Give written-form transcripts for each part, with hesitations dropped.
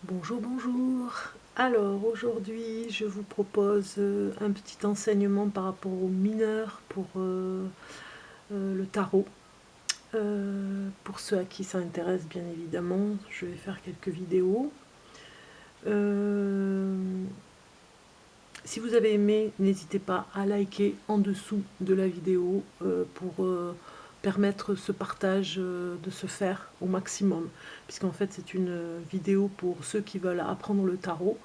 Bonjour, bonjour. Alors aujourd'hui je vous propose un petit enseignement par rapport aux mineurs pour le tarot. Pour ceux à qui ça intéresse, bien évidemment, je vais faire quelques vidéos. Si vous avez aimé, n'hésitez pas à liker en dessous de la vidéo pour permettre ce partage de se faire au maximum, puisqu'en fait c'est une vidéo pour ceux qui veulent apprendre le tarot.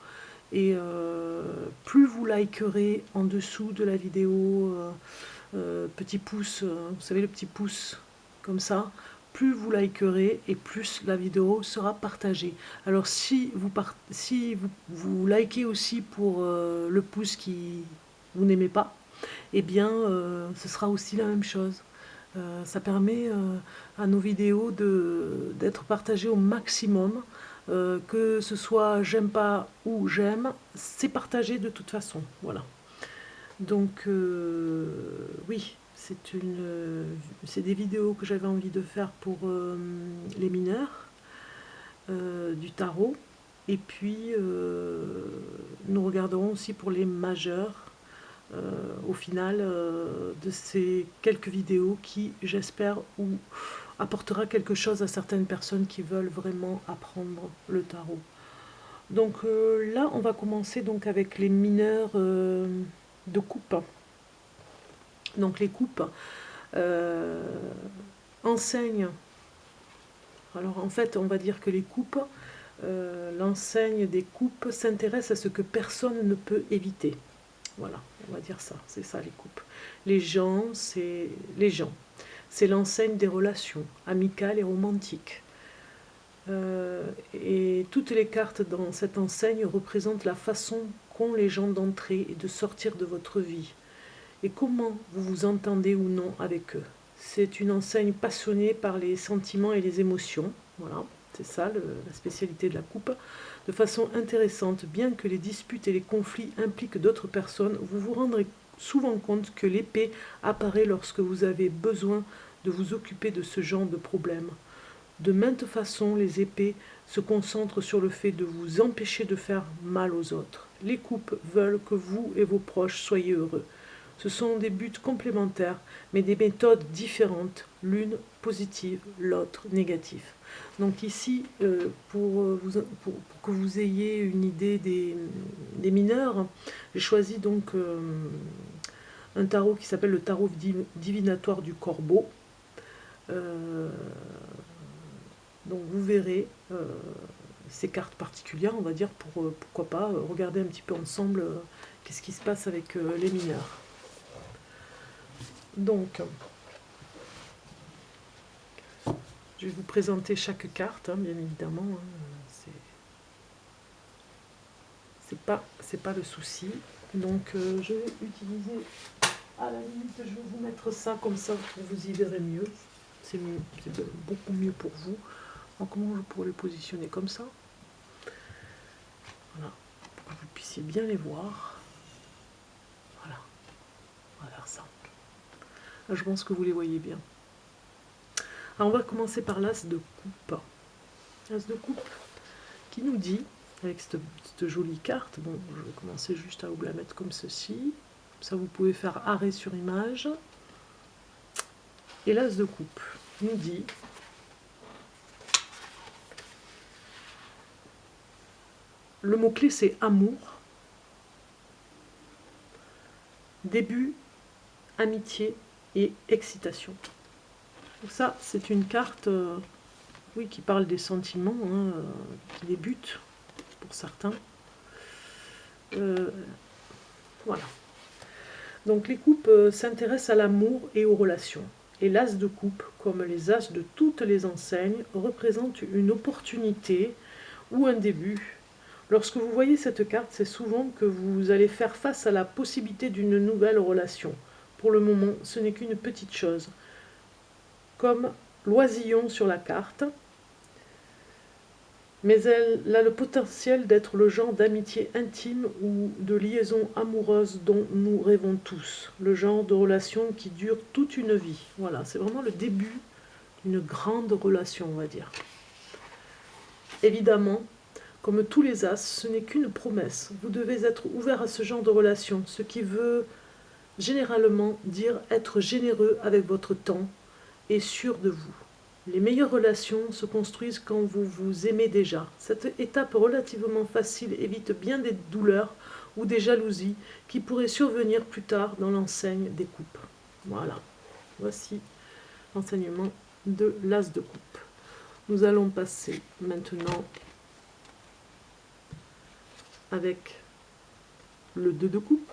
Et plus vous likerez en dessous de la vidéo, petit pouce, vous savez le petit pouce comme ça, plus vous likerez et plus la vidéo sera partagée. Alors si vous likez aussi pour le pouce qui vous n'aimez pas, eh bien ce sera aussi la même chose. Ça permet à nos vidéos d'être partagées au maximum. Que ce soit j'aime pas ou j'aime, c'est partagé de toute façon. Voilà. Donc oui, c'est des vidéos que j'avais envie de faire pour les mineurs du tarot. Et puis nous regarderons aussi pour les majeurs au final de ces quelques vidéos qui, j'espère, apportera quelque chose à certaines personnes qui veulent vraiment apprendre le tarot. Donc là, on va commencer donc avec les mineurs de coupe. Donc les coupes euh, enseignent. Alors en fait, on va dire que les coupes, l'enseigne des coupes s'intéresse à ce que personne ne peut éviter. Voilà, on va dire ça, c'est ça les coupes. Les gens, c'est les gens. C'est l'enseigne des relations amicales et romantiques. Et toutes les cartes dans cette enseigne représentent la façon qu'ont les gens d'entrer et de sortir de votre vie, et comment vous vous entendez ou non avec eux. C'est une enseigne passionnée par les sentiments et les émotions. Voilà, c'est ça la spécialité de la coupe. De façon intéressante, bien que les disputes et les conflits impliquent d'autres personnes, vous vous rendrez souvent compte que l'épée apparaît lorsque vous avez besoin de vous occuper de ce genre de problème. De maintes façons, les épées se concentrent sur le fait de vous empêcher de faire mal aux autres. Les coupes veulent que vous et vos proches soyez heureux. Ce sont des buts complémentaires, mais des méthodes différentes, l'une positive, l'autre négative. Donc ici, pour que vous ayez une idée des mineurs, j'ai choisi donc un tarot qui s'appelle le tarot divinatoire du corbeau. Euh, donc vous verrez ces cartes particulières, on va dire, pour pourquoi pas regarder un petit peu ensemble qu'est-ce qui se passe avec les mineurs. Donc, je vais vous présenter chaque carte, hein, bien évidemment. Hein, c'est pas le souci. Donc, je vais utiliser, à la limite, je vais vous mettre ça comme ça, vous y verrez mieux. C'est beaucoup mieux pour vous. Alors, comment je pourrais les positionner comme ça? Voilà, pour que vous puissiez bien les voir. Voilà, on va faire ça. Là, je pense que vous les voyez bien. Alors, on va commencer par l'as de coupe. L'as de coupe qui nous dit, avec cette jolie carte, bon, je vais commencer juste à vous la mettre comme ceci. Ça, vous pouvez faire arrêt sur image. Et l'as de coupe nous dit le mot-clé, c'est amour, début, amitié et excitation. Donc ça, c'est une carte oui, qui parle des sentiments, hein, qui débutent pour certains. Voilà. Donc les coupes s'intéressent à l'amour et aux relations. Et l'as de coupe, comme les as de toutes les enseignes, représente une opportunité ou un début. Lorsque vous voyez cette carte, c'est souvent que vous allez faire face à la possibilité d'une nouvelle relation. Pour le moment, ce n'est qu'une petite chose. Comme l'oisillon sur la carte, mais elle a le potentiel d'être le genre d'amitié intime ou de liaison amoureuse dont nous rêvons tous, le genre de relation qui dure toute une vie. Voilà, c'est vraiment le début d'une grande relation, on va dire. Évidemment, Comme tous les as, ce n'est qu'une promesse. Vous devez être ouvert à ce genre de relation, ce qui veut généralement dire être généreux avec votre temps et sûr de vous. Les meilleures relations se construisent quand vous vous aimez déjà. Cette étape relativement facile évite bien des douleurs ou des jalousies qui pourraient survenir plus tard dans l'enseigne des coupes. Voilà, voici l'enseignement de l'as de coupe. Nous allons passer maintenant avec le 2 de coupe.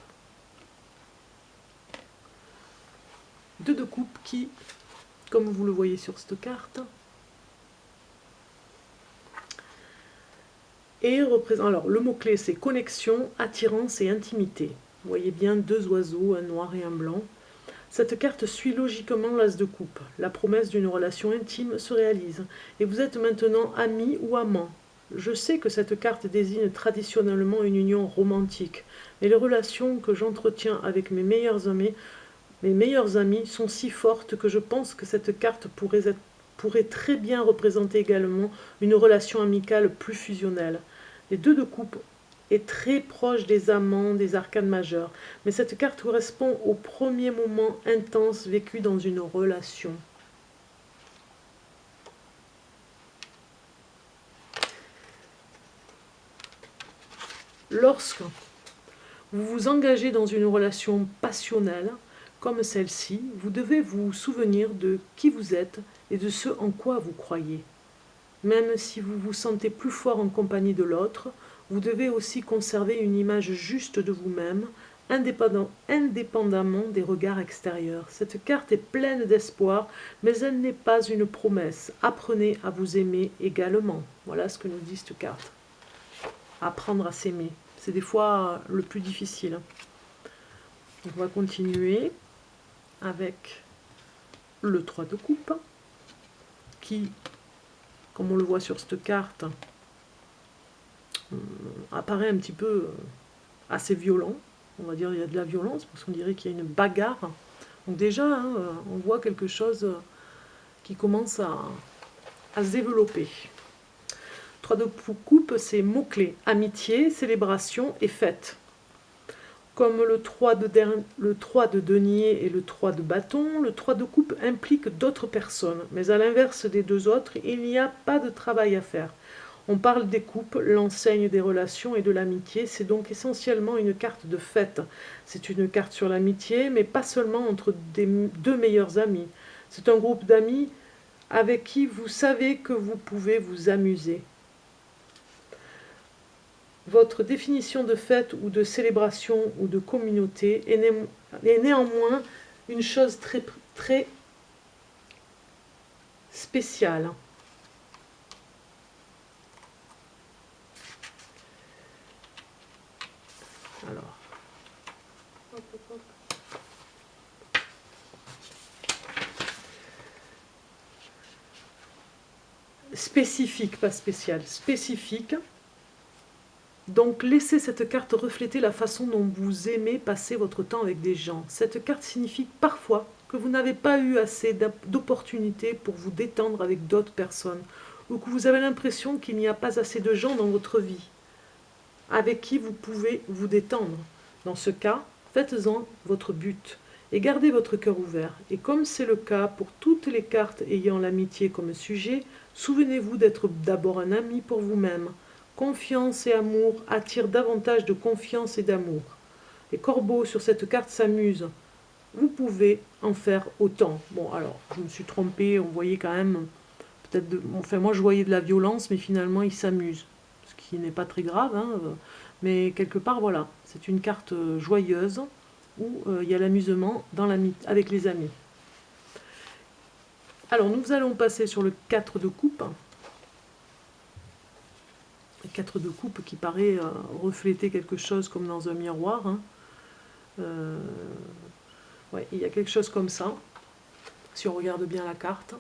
2 de coupe qui, comme vous le voyez sur cette carte, et représente, alors le mot-clé c'est connexion, attirance et intimité. Vous voyez bien 2 oiseaux, un noir et un blanc. Cette carte suit logiquement l'as de coupe. La promesse d'une relation intime se réalise et vous êtes maintenant amis ou amants. Je sais que cette carte désigne traditionnellement une union romantique, mais les relations que j'entretiens avec mes meilleurs amis sont si fortes que je pense que cette carte pourrait très bien représenter également une relation amicale plus fusionnelle. Les 2 de coupe est très proche des amants, des arcanes majeures, mais cette carte correspond au premier moment intense vécu dans une relation. Lorsque vous vous engagez dans une relation passionnelle, comme celle-ci, vous devez vous souvenir de qui vous êtes et de ce en quoi vous croyez. Même si vous vous sentez plus fort en compagnie de l'autre, vous devez aussi conserver une image juste de vous-même, indépendamment des regards extérieurs. Cette carte est pleine d'espoir, mais elle n'est pas une promesse. Apprenez à vous aimer également. Voilà ce que nous dit cette carte. Apprendre à s'aimer. C'est des fois le plus difficile. Donc on va continuer avec le 3 de coupe, qui, comme on le voit sur cette carte, apparaît un petit peu assez violent. On va dire il y a de la violence, parce qu'on dirait qu'il y a une bagarre. Donc déjà, hein, on voit quelque chose qui commence à se développer. 3 de coupe, c'est mots-clés, amitié, célébration et fête. Comme le 3 de denier et le 3 de bâton, le 3 de coupe implique d'autres personnes, mais à l'inverse des 2 autres, il n'y a pas de travail à faire. On parle des coupes, l'enseigne des relations et de l'amitié, c'est donc essentiellement une carte de fête. C'est une carte sur l'amitié, mais pas seulement entre 2 meilleurs amis. C'est un groupe d'amis avec qui vous savez que vous pouvez vous amuser. Votre définition de fête ou de célébration ou de communauté est néanmoins une chose très, très spéciale. Alors, hop, hop, hop. Spécifique, pas spécial, spécifique. Donc laissez cette carte refléter la façon dont vous aimez passer votre temps avec des gens. Cette carte signifie parfois que vous n'avez pas eu assez d'opportunités pour vous détendre avec d'autres personnes, ou que vous avez l'impression qu'il n'y a pas assez de gens dans votre vie avec qui vous pouvez vous détendre. Dans ce cas, faites-en votre but et gardez votre cœur ouvert. Et comme c'est le cas pour toutes les cartes ayant l'amitié comme sujet, souvenez-vous d'être d'abord un ami pour vous-même. Confiance et amour attirent davantage de confiance et d'amour. Les corbeaux sur cette carte s'amusent. Vous pouvez en faire autant. Bon, alors, je me suis trompée, on voyait quand même, enfin moi je voyais de la violence, mais finalement ils s'amusent. Ce qui n'est pas très grave, hein, mais quelque part, voilà, c'est une carte joyeuse où il y a l'amusement avec les amis. Alors, nous allons passer sur le 4 de coupe. 4 de coupe qui paraît refléter quelque chose comme dans un miroir. Hein. Ouais, il y a quelque chose comme ça, si on regarde bien la carte.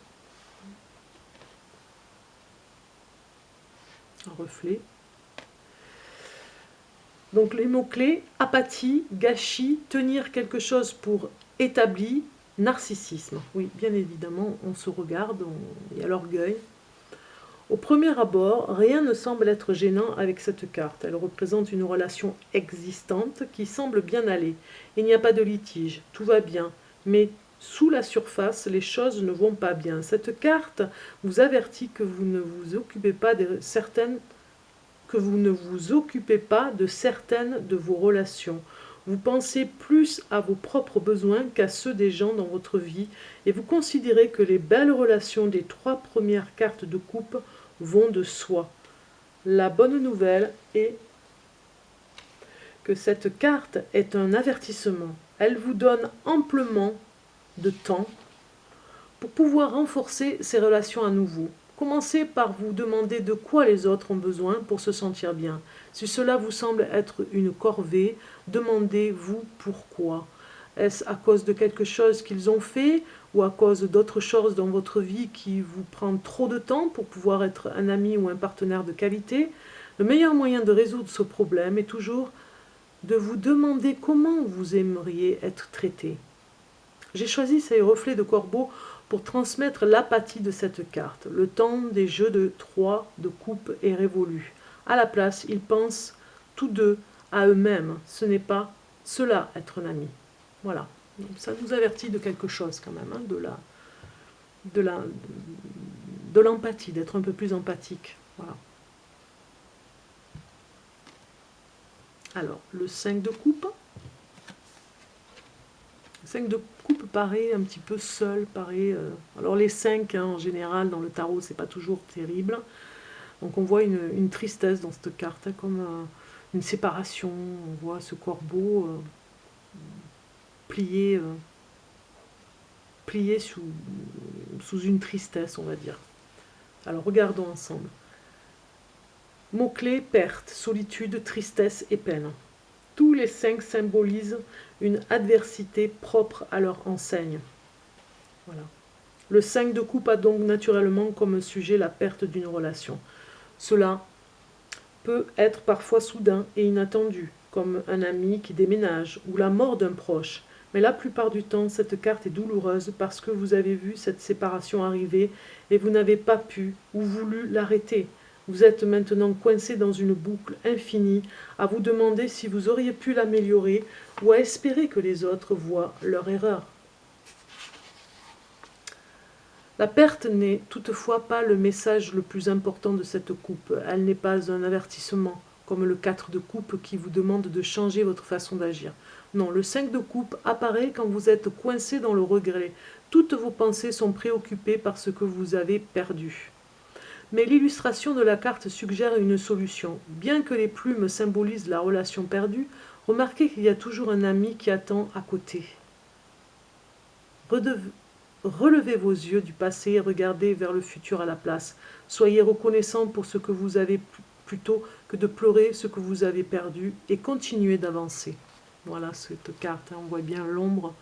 Un reflet. Donc les mots-clés, apathie, gâchis, tenir quelque chose pour établi, narcissisme. Oui, bien évidemment, on se regarde, il y a l'orgueil. Au premier abord, rien ne semble être gênant avec cette carte. Elle représente une relation existante qui semble bien aller. Il n'y a pas de litige, tout va bien, mais sous la surface, les choses ne vont pas bien. Cette carte vous avertit que vous ne vous occupez pas de certaines de vos relations. Vous pensez plus à vos propres besoins qu'à ceux des gens dans votre vie et vous considérez que les belles relations des 3 premières cartes de coupe vont de soi. La bonne nouvelle est que cette carte est un avertissement. Elle vous donne amplement de temps pour pouvoir renforcer ces relations à nouveau. Commencez par vous demander de quoi les autres ont besoin pour se sentir bien. Si cela vous semble être une corvée, demandez-vous pourquoi. Est-ce à cause de quelque chose qu'ils ont fait ou à cause d'autres choses dans votre vie qui vous prend trop de temps pour pouvoir être un ami ou un partenaire de qualité? Le meilleur moyen de résoudre ce problème est toujours de vous demander comment vous aimeriez être traité. J'ai choisi ces reflets de corbeau pour transmettre l'apathie de cette carte. Le temps des jeux de 3 de coupe est révolu. À la place, ils pensent tous deux à eux-mêmes. Ce n'est pas cela être un ami. Voilà. Donc ça nous avertit de quelque chose quand même, hein, de l'empathie, d'être un peu plus empathique. Voilà. Alors, le 5 de coupe. Le 5 de coupe paraît un petit peu seul, alors les 5 hein, en général dans le tarot c'est pas toujours terrible, donc on voit une tristesse dans cette carte, hein, comme une séparation, on voit ce corbeau plié sous une tristesse on va dire. Alors regardons ensemble. Mots-clés, perte, solitude, tristesse et peine. Tous les 5 symbolisent une adversité propre à leur enseigne. Voilà. Le 5 de coupe a donc naturellement comme sujet la perte d'une relation. Cela peut être parfois soudain et inattendu, comme un ami qui déménage ou la mort d'un proche. Mais la plupart du temps, cette carte est douloureuse parce que vous avez vu cette séparation arriver et vous n'avez pas pu ou voulu l'arrêter. Vous êtes maintenant coincé dans une boucle infinie, à vous demander si vous auriez pu l'améliorer ou à espérer que les autres voient leur erreur. La perte n'est toutefois pas le message le plus important de cette coupe. Elle n'est pas un avertissement, comme le 4 de coupe qui vous demande de changer votre façon d'agir. Non, le 5 de coupe apparaît quand vous êtes coincé dans le regret. Toutes vos pensées sont préoccupées par ce que vous avez perdu. Mais l'illustration de la carte suggère une solution. Bien que les plumes symbolisent la relation perdue, remarquez qu'il y a toujours un ami qui attend à côté. Relevez vos yeux du passé et regardez vers le futur à la place. Soyez reconnaissant pour ce que vous avez plutôt que de pleurer ce que vous avez perdu et continuez d'avancer. Voilà cette carte, on voit bien l'ombre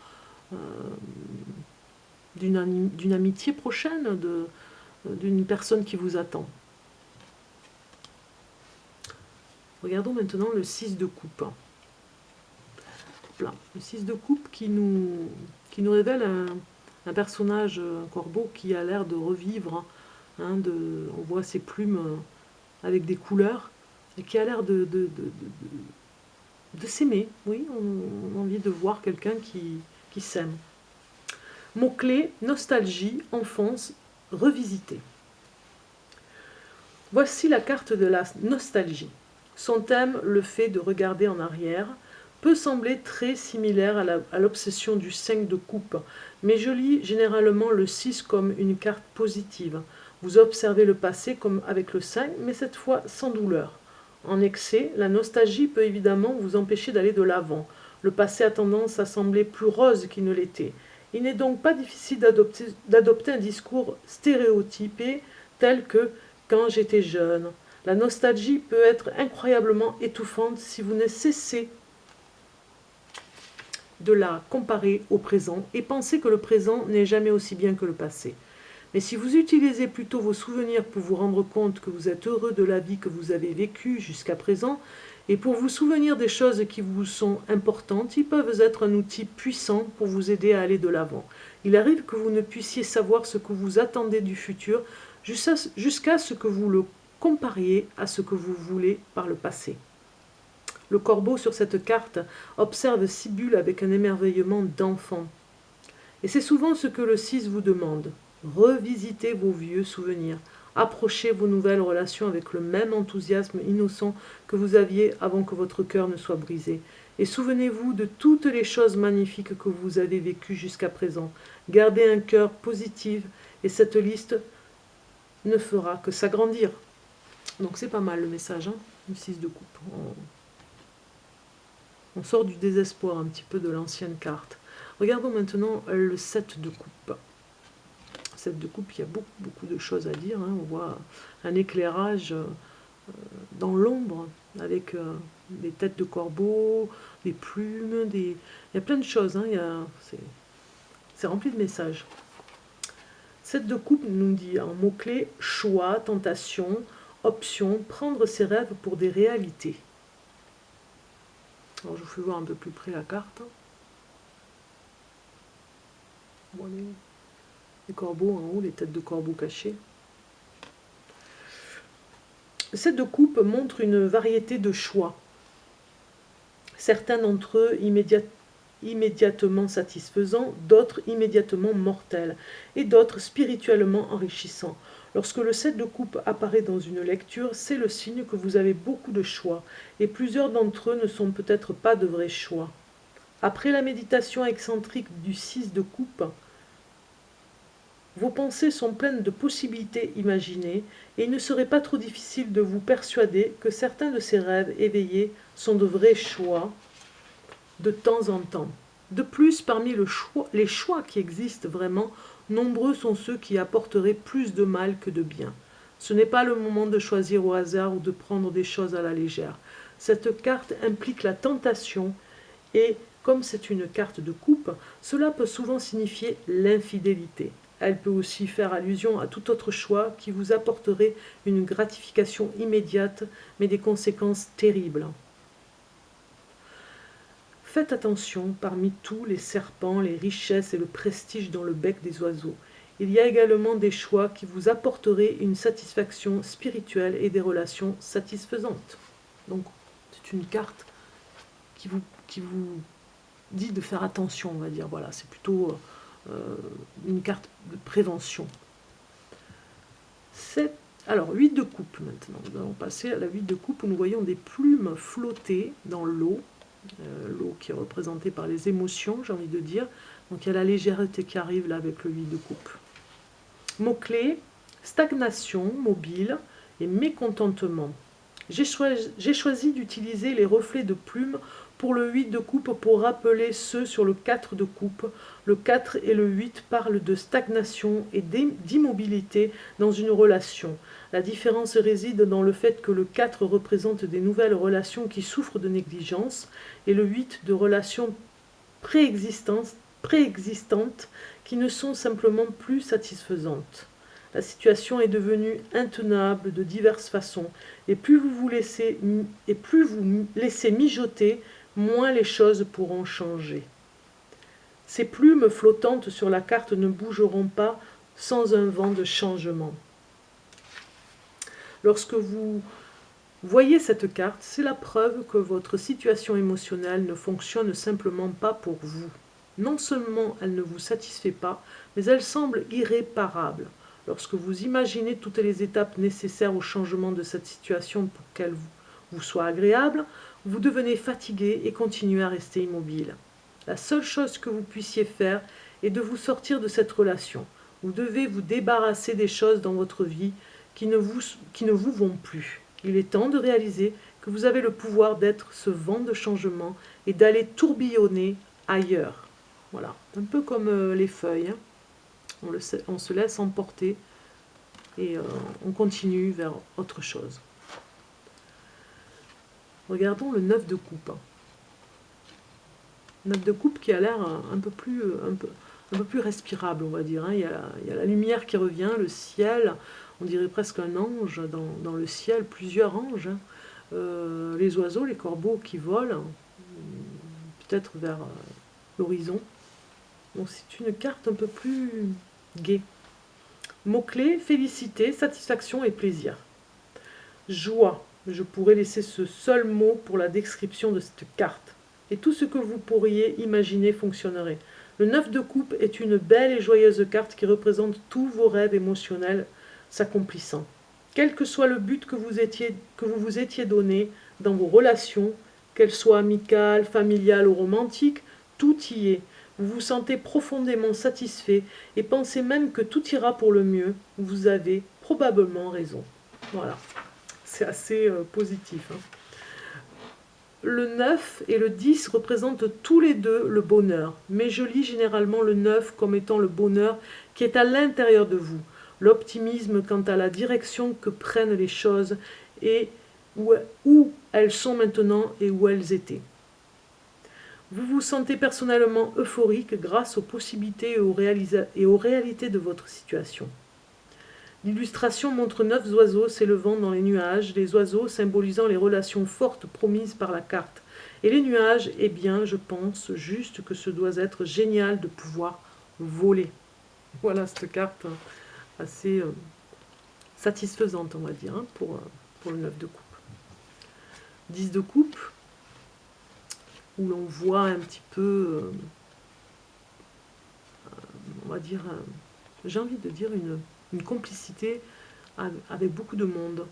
d'une amitié prochaine, d'une personne qui vous attend. Regardons maintenant le 6 de coupe. Voilà. Le 6 de coupe qui nous révèle un personnage, un corbeau qui a l'air de revivre, hein, on voit ses plumes avec des couleurs, et qui a l'air de s'aimer. Oui, on a envie de voir quelqu'un qui s'aime. Mot-clé, nostalgie, enfance, revisité. Voici la carte de la nostalgie. Son thème, le fait de regarder en arrière, peut sembler très similaire à l'obsession du 5 de coupe, mais je lis généralement le 6 comme une carte positive. Vous observez le passé comme avec le 5, mais cette fois sans douleur. En excès, la nostalgie peut évidemment vous empêcher d'aller de l'avant. Le passé a tendance à sembler plus rose qu'il ne l'était. Il n'est donc pas difficile d'adopter un discours stéréotypé tel que « quand j'étais jeune ». La nostalgie peut être incroyablement étouffante si vous ne cessez de la comparer au présent et pensez que le présent n'est jamais aussi bien que le passé. Mais si vous utilisez plutôt vos souvenirs pour vous rendre compte que vous êtes heureux de la vie que vous avez vécue jusqu'à présent, et pour vous souvenir des choses qui vous sont importantes, ils peuvent être un outil puissant pour vous aider à aller de l'avant. Il arrive que vous ne puissiez savoir ce que vous attendez du futur jusqu'à ce que vous le compariez à ce que vous voulez par le passé. Le corbeau sur cette carte observe Sibylle avec un émerveillement d'enfant. Et c'est souvent ce que le 6 vous demande. Revisitez vos vieux souvenirs. Approchez vos nouvelles relations avec le même enthousiasme innocent que vous aviez avant que votre cœur ne soit brisé. Et souvenez-vous de toutes les choses magnifiques que vous avez vécues jusqu'à présent. Gardez un cœur positif et cette liste ne fera que s'agrandir. Donc c'est pas mal le message, hein, le 6 de coupe. On sort du désespoir un petit peu de l'ancienne carte. Regardons maintenant le 7 de coupe. 7 de coupe, il y a beaucoup de choses à dire. Hein. On voit un éclairage dans l'ombre avec des têtes de corbeaux, des plumes, il y a plein de choses. Hein. C'est rempli de messages. 7 de coupe nous dit en mots-clés choix, tentation, option, prendre ses rêves pour des réalités. Alors je vous fais voir un peu plus près la carte. Voilà. Les corbeaux en haut, les têtes de corbeaux cachées. Le 7 de coupe montre une variété de choix. Certains d'entre eux immédiatement satisfaisants, d'autres immédiatement mortels, et d'autres spirituellement enrichissants. Lorsque le 7 de coupe apparaît dans une lecture, c'est le signe que vous avez beaucoup de choix, et plusieurs d'entre eux ne sont peut-être pas de vrais choix. Après la méditation excentrique du 6 de coupe, vos pensées sont pleines de possibilités imaginées, et il ne serait pas trop difficile de vous persuader que certains de ces rêves éveillés sont de vrais choix de temps en temps. De plus, parmi les choix qui existent vraiment, nombreux sont ceux qui apporteraient plus de mal que de bien. Ce n'est pas le moment de choisir au hasard ou de prendre des choses à la légère. Cette carte implique la tentation et, comme c'est une carte de coupe, cela peut souvent signifier l'infidélité. Elle peut aussi faire allusion à tout autre choix qui vous apporterait une gratification immédiate, mais des conséquences terribles. Faites attention, parmi tous les serpents, les richesses et le prestige dans le bec des oiseaux. Il y a également des choix qui vous apporteraient une satisfaction spirituelle et des relations satisfaisantes. Donc, c'est une carte qui vous dit de faire attention, on va dire. Voilà, c'est plutôt une carte de prévention. Alors, 8 de coupe maintenant. Nous allons passer à la 8 de coupe où nous voyons des plumes flotter dans l'eau. L'eau qui est représentée par les émotions, j'ai envie de dire. Donc il y a la légèreté qui arrive là avec le 8 de coupe. Mots-clés, stagnation, mobile et mécontentement. J'ai choisi d'utiliser les reflets de plumes pour le 8 de coupe pour rappeler ceux sur le 4 de coupe. Le 4 et le 8 parlent de stagnation et d'immobilité dans une relation. La différence réside dans le fait que le 4 représente des nouvelles relations qui souffrent de négligence et le 8 de relations préexistantes qui ne sont simplement plus satisfaisantes. La situation est devenue intenable de diverses façons et plus vous laissez mijoter, moins les choses pourront changer. Ces plumes flottantes sur la carte ne bougeront pas sans un vent de changement. Lorsque vous voyez cette carte, c'est la preuve que votre situation émotionnelle ne fonctionne simplement pas pour vous. Non seulement elle ne vous satisfait pas, mais elle semble irréparable. Lorsque vous imaginez toutes les étapes nécessaires au changement de cette situation pour qu'elle vous soit agréable, vous devenez fatigué et continuez à rester immobile. La seule chose que vous puissiez faire est de vous sortir de cette relation. Vous devez vous débarrasser des choses dans votre vie qui ne vous vont plus. Il est temps de réaliser que vous avez le pouvoir d'être ce vent de changement et d'aller tourbillonner ailleurs. Voilà, un peu comme les feuilles. Hein. On se laisse emporter et on continue vers autre chose. Regardons le 9 de coupe. 9 de coupe qui a l'air un peu plus respirable, on va dire. Hein. Il y a la lumière qui revient, le ciel, on dirait presque un ange dans le ciel, plusieurs anges. Hein. Les oiseaux, les corbeaux qui volent, peut-être vers l'horizon. Donc c'est une carte un peu plus gaie. Mots-clés, félicité, satisfaction et plaisir. Joie, je pourrais laisser ce seul mot pour la description de cette carte. Et tout ce que vous pourriez imaginer fonctionnerait. Le 9 de coupe est une belle et joyeuse carte qui représente tous vos rêves émotionnels s'accomplissant. Quel que soit le but que vous vous étiez donné dans vos relations, qu'elles soient amicales, familiales ou romantiques, tout y est. Vous vous sentez profondément satisfait et pensez même que tout ira pour le mieux. Vous avez probablement raison. Voilà, c'est assez positif. Hein. Le 9 et le 10 représentent tous les deux le bonheur, mais je lis généralement le 9 comme étant le bonheur qui est à l'intérieur de vous, l'optimisme quant à la direction que prennent les choses et où elles sont maintenant et où elles étaient. Vous vous sentez personnellement euphorique grâce aux possibilités et aux réalités de votre situation. L'illustration montre 9 oiseaux s'élevant dans les nuages, les oiseaux symbolisant les relations fortes promises par la carte. Et les nuages, eh bien, je pense juste que ce doit être génial de pouvoir voler. Voilà cette carte assez satisfaisante, on va dire, hein, pour le 9 de coupe. 10 de coupe, où l'on voit un petit peu, on va dire, j'ai envie de dire une complicité avec beaucoup de monde.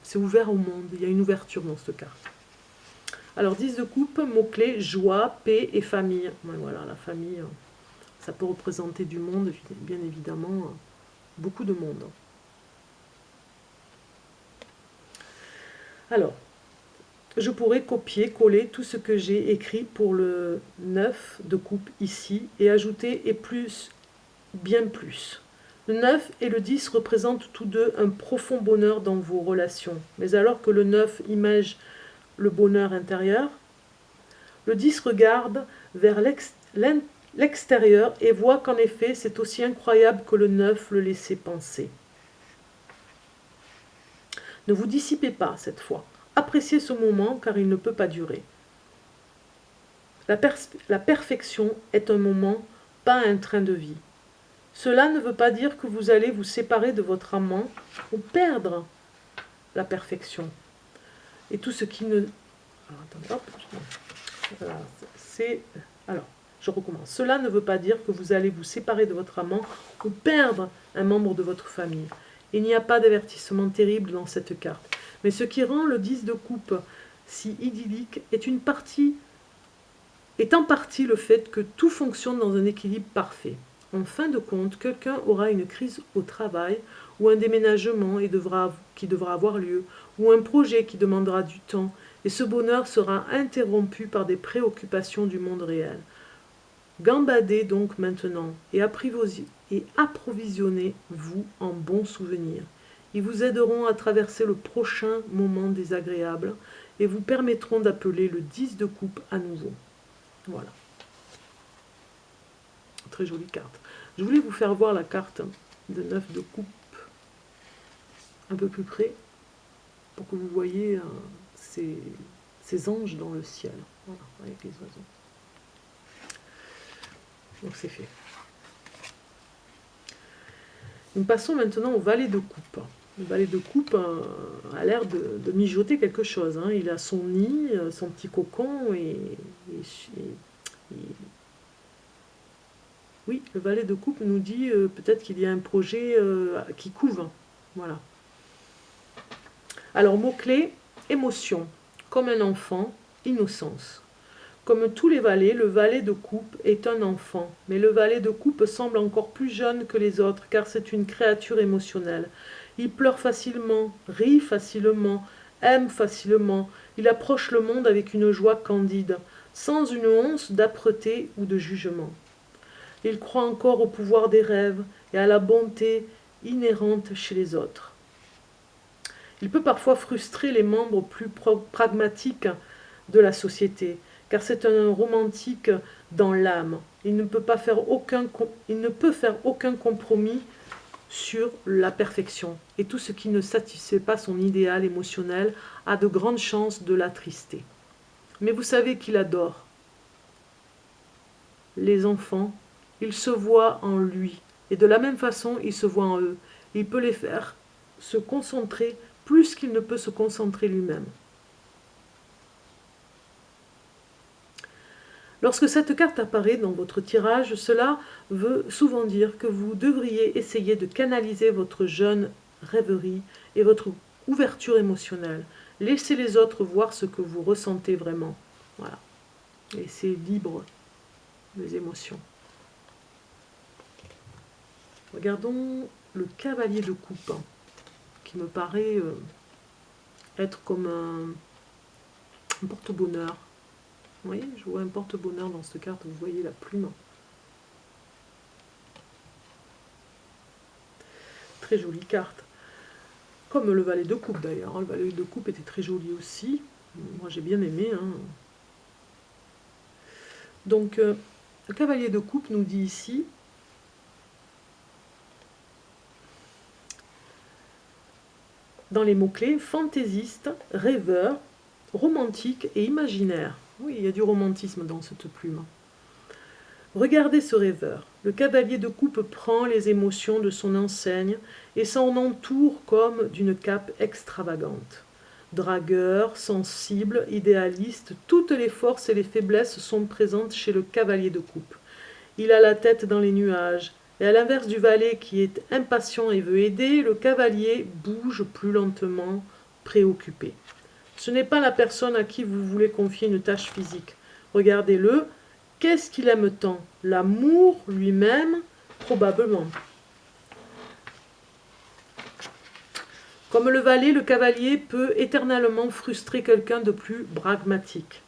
C'est ouvert au monde, il y a une ouverture dans cette carte. Alors 10 de coupe, mots-clés, joie, paix et famille. Voilà, la famille, ça peut représenter du monde, bien évidemment, beaucoup de monde. Alors, je pourrais copier, coller tout ce que j'ai écrit pour le 9 de coupe ici et ajouter et plus, bien plus. Le 9 et le 10 représentent tous deux un profond bonheur dans vos relations. Mais alors que le 9 image le bonheur intérieur, le 10 regarde vers l'extérieur et voit qu'en effet c'est aussi incroyable que le 9 le laissait penser. Ne vous dissipez pas cette fois. Appréciez ce moment car il ne peut pas durer. La perfection est un moment, pas un train de vie. Cela ne veut pas dire que vous allez vous séparer de votre amant ou perdre la perfection. Et tout ce qui ne... Alors, attendez, hop, voilà, alors, je recommence. Cela ne veut pas dire que vous allez vous séparer de votre amant ou perdre un membre de votre famille. Il n'y a pas d'avertissement terrible dans cette carte. Mais ce qui rend le 10 de coupe si idyllique est en partie le fait que tout fonctionne dans un équilibre parfait. En fin de compte, quelqu'un aura une crise au travail ou un déménagement qui devra avoir lieu, ou un projet qui demandera du temps, et ce bonheur sera interrompu par des préoccupations du monde réel. Gambadez donc maintenant et approvisionnez-vous en bons souvenirs. Ils vous aideront à traverser le prochain moment désagréable et vous permettront d'appeler le 10 de coupe à nouveau. Voilà. Très jolie carte. Je voulais vous faire voir la carte de 9 de coupe un peu plus près pour que vous voyez ces anges dans le ciel. Voilà, avec les oiseaux. Donc c'est fait. Nous passons maintenant au valet de coupe. Le valet de coupe a l'air de mijoter quelque chose. Hein. Il a son nid, son petit cocon et oui, le valet de coupe nous dit peut-être qu'il y a un projet qui couve. Voilà. Alors, mot-clé, émotion. Comme un enfant, innocence. Comme tous les valets, le valet de coupe est un enfant. Mais le valet de coupe semble encore plus jeune que les autres, car c'est une créature émotionnelle. Il pleure facilement, rit facilement, aime facilement. Il approche le monde avec une joie candide, sans une once d'âpreté ou de jugement. Il croit encore au pouvoir des rêves et à la bonté inhérente chez les autres. Il peut parfois frustrer les membres plus pragmatiques de la société, car c'est un romantique dans l'âme. Il ne peut faire aucun compromis sur la perfection, et tout ce qui ne satisfait pas son idéal émotionnel a de grandes chances de l'attrister. Mais vous savez qu'il adore les enfants. Il se voit en lui, et de la même façon, il se voit en eux. il peut les faire se concentrer plus qu'il ne peut se concentrer lui-même. Lorsque cette carte apparaît dans votre tirage, cela veut souvent dire que vous devriez essayer de canaliser votre jeune rêverie et votre ouverture émotionnelle. Laissez les autres voir ce que vous ressentez vraiment. Voilà. Laissez libre les émotions. Regardons le cavalier de coupe, qui me paraît être comme un porte-bonheur. Vous voyez, je vois un porte-bonheur dans cette carte, vous voyez la plume. Très jolie carte. Comme le valet de coupe d'ailleurs. Le valet de coupe était très joli aussi. Moi j'ai bien aimé. Hein. Donc, le cavalier de coupe nous dit ici, dans les mots-clés, fantaisiste, rêveur, romantique et imaginaire. Oui, il y a du romantisme dans cette plume. Regardez ce rêveur. Le cavalier de coupe prend les émotions de son enseigne et s'en entoure comme d'une cape extravagante. Dragueur, sensible, idéaliste, toutes les forces et les faiblesses sont présentes chez le cavalier de coupe. Il a la tête dans les nuages, et à l'inverse du valet qui est impatient et veut aider, le cavalier bouge plus lentement, préoccupé. Ce n'est pas la personne à qui vous voulez confier une tâche physique. Regardez-le. Qu'est-ce qu'il aime tant? L'amour lui-même, probablement. Comme le valet, le cavalier peut éternellement frustrer quelqu'un de plus pragmatique.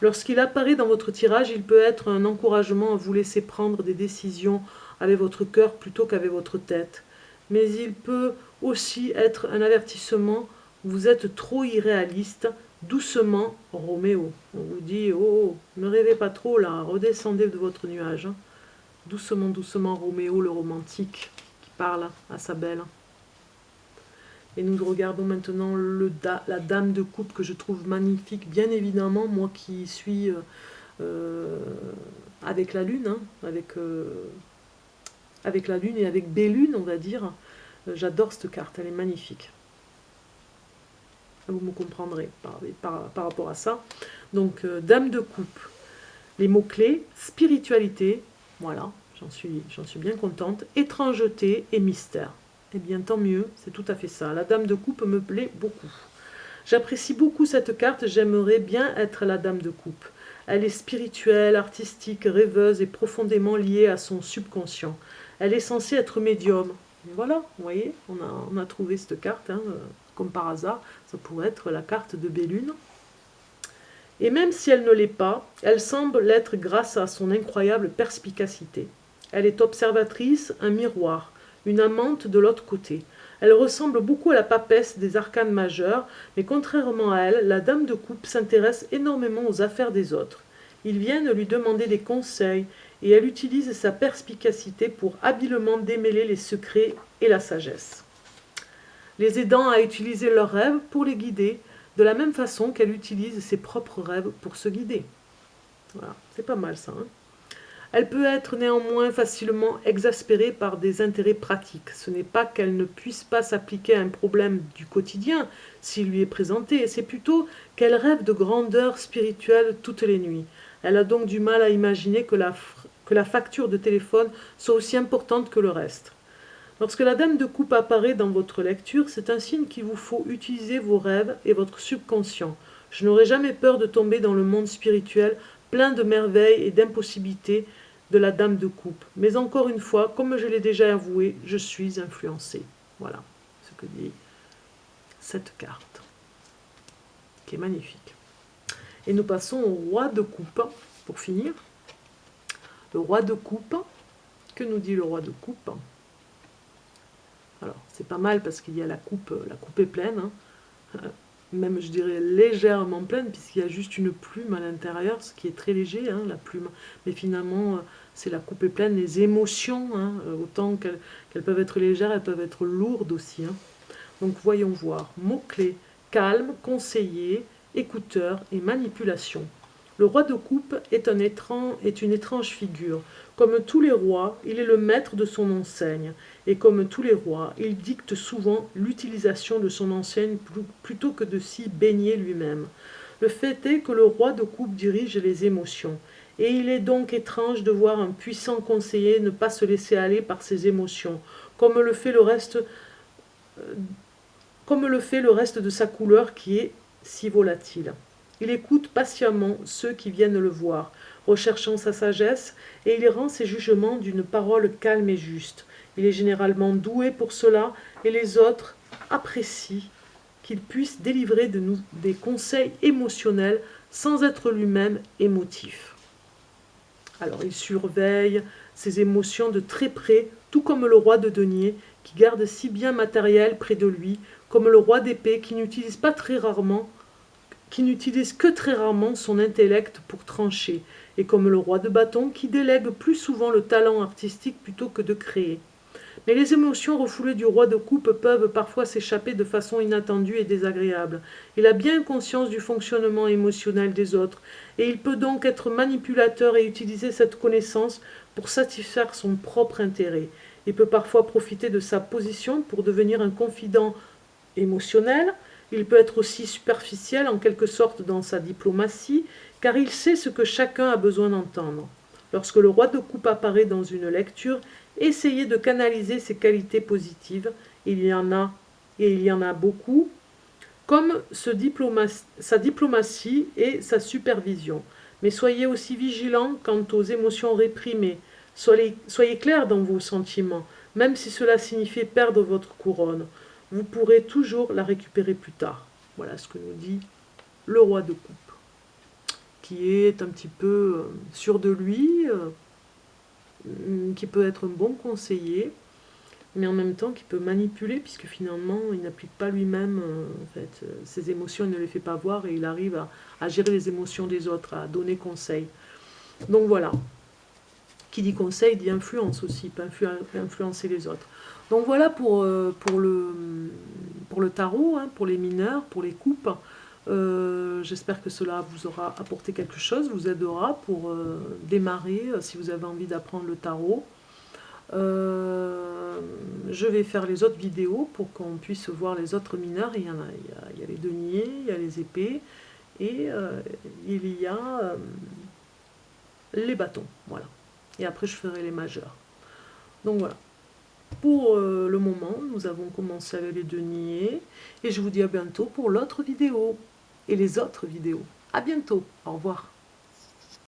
Lorsqu'il apparaît dans votre tirage, il peut être un encouragement à vous laisser prendre des décisions avec votre cœur plutôt qu'avec votre tête. Mais il peut aussi être un avertissement, vous êtes trop irréaliste. Doucement, Roméo. On vous dit, oh, ne rêvez pas trop là, redescendez de votre nuage. Hein. Doucement, doucement, Roméo, le romantique, qui parle à sa belle. Et nous regardons maintenant la dame de coupe que je trouve magnifique, bien évidemment, moi qui suis avec la lune, hein, avec la lune et avec Bélune, on va dire. J'adore cette carte, elle est magnifique. Vous me comprendrez par rapport à ça. Donc, dame de coupe. Les mots-clés, spiritualité, voilà, j'en suis bien contente. Étrangeté et mystère. Eh bien, tant mieux, c'est tout à fait ça. La dame de coupe me plaît beaucoup. J'apprécie beaucoup cette carte, j'aimerais bien être la dame de coupe. Elle est spirituelle, artistique, rêveuse et profondément liée à son subconscient. Elle est censée être médium. Et voilà, vous voyez, on a trouvé cette carte, hein, comme par hasard, ça pourrait être la carte de Bélune. Et même si elle ne l'est pas, elle semble l'être grâce à son incroyable perspicacité. Elle est observatrice, un miroir, une amante de l'autre côté. Elle ressemble beaucoup à la papesse des arcanes majeurs, mais contrairement à elle, la dame de coupe s'intéresse énormément aux affaires des autres. Ils viennent lui demander des conseils, et elle utilise sa perspicacité pour habilement démêler les secrets et la sagesse, les aidant à utiliser leurs rêves pour les guider, de la même façon qu'elle utilise ses propres rêves pour se guider. Voilà, c'est pas mal ça. Hein. Elle peut être néanmoins facilement exaspérée par des intérêts pratiques. Ce n'est pas qu'elle ne puisse pas s'appliquer à un problème du quotidien s'il lui est présenté, c'est plutôt qu'elle rêve de grandeur spirituelle toutes les nuits. Elle a donc du mal à imaginer que la facture de téléphone soit aussi importante que le reste. Lorsque la dame de coupe apparaît dans votre lecture, c'est un signe qu'il vous faut utiliser vos rêves et votre subconscient. Je n'aurai jamais peur de tomber dans le monde spirituel plein de merveilles et d'impossibilités de la dame de coupe. Mais encore une fois, comme je l'ai déjà avoué, je suis influencée. Voilà ce que dit cette carte, qui est magnifique. Et nous passons au roi de coupe, pour finir. Le roi de coupe, que nous dit le roi de coupe? Alors, c'est pas mal parce qu'il y a la coupe est pleine, hein. Même je dirais légèrement pleine, puisqu'il y a juste une plume à l'intérieur, ce qui est très léger, hein, la plume. Mais finalement, c'est la coupe est pleine, les émotions, hein, autant qu'elles peuvent être légères, elles peuvent être lourdes aussi. Hein. Donc voyons voir, mots-clés, calme, conseiller, écouteur et manipulation. Le roi de coupe est une étrange figure. Comme tous les rois, il est le maître de son enseigne. Et comme tous les rois, il dicte souvent l'utilisation de son enseigne plutôt que de s'y baigner lui-même. Le fait est que le roi de coupe dirige les émotions, et il est donc étrange de voir un puissant conseiller ne pas se laisser aller par ses émotions, comme le fait le reste de sa couleur qui est si volatile. Il écoute patiemment ceux qui viennent le voir, recherchant sa sagesse, et il rend ses jugements d'une parole calme et juste. Il est généralement doué pour cela, et les autres apprécient qu'il puisse délivrer des conseils émotionnels sans être lui-même émotif. Alors il surveille ses émotions de très près, tout comme le roi de denier, qui garde si bien matériel près de lui, comme le roi d'épée qui n'utilise que très rarement son intellect pour trancher, et comme le roi de bâton qui délègue plus souvent le talent artistique plutôt que de créer. Mais les émotions refoulées du roi de coupe peuvent parfois s'échapper de façon inattendue et désagréable. Il a bien conscience du fonctionnement émotionnel des autres, et il peut donc être manipulateur et utiliser cette connaissance pour satisfaire son propre intérêt. Il peut parfois profiter de sa position pour devenir un confident émotionnel. Il peut être aussi superficiel en quelque sorte dans sa diplomatie, car il sait ce que chacun a besoin d'entendre. Lorsque le roi de coupe apparaît dans une lecture, essayez de canaliser ses qualités positives, il y en a beaucoup, comme sa diplomatie et sa supervision. Mais soyez aussi vigilant quant aux émotions réprimées. Soyez clair dans vos sentiments, même si cela signifie perdre votre couronne. Vous pourrez toujours la récupérer plus tard. Voilà ce que nous dit le roi de coupe, qui est un petit peu sûr de lui, qui peut être un bon conseiller, mais en même temps qui peut manipuler, puisque finalement il n'applique pas lui-même ses émotions, il ne les fait pas voir, et il arrive à gérer les émotions des autres, à donner conseil. Donc voilà, qui dit conseil dit influence aussi, peut influencer les autres. Donc voilà pour le tarot, hein, pour les mineurs, pour les coupes. J'espère que cela vous aura apporté quelque chose, vous aidera pour démarrer si vous avez envie d'apprendre le tarot. Je vais faire les autres vidéos pour qu'on puisse voir les autres mineurs. Il y a les deniers, il y a les épées et il y a les bâtons. Voilà. Et après je ferai les majeurs. Donc voilà. Pour le moment, nous avons commencé avec les deniers et je vous dis à bientôt pour l'autre vidéo et les autres vidéos. À bientôt. Au revoir.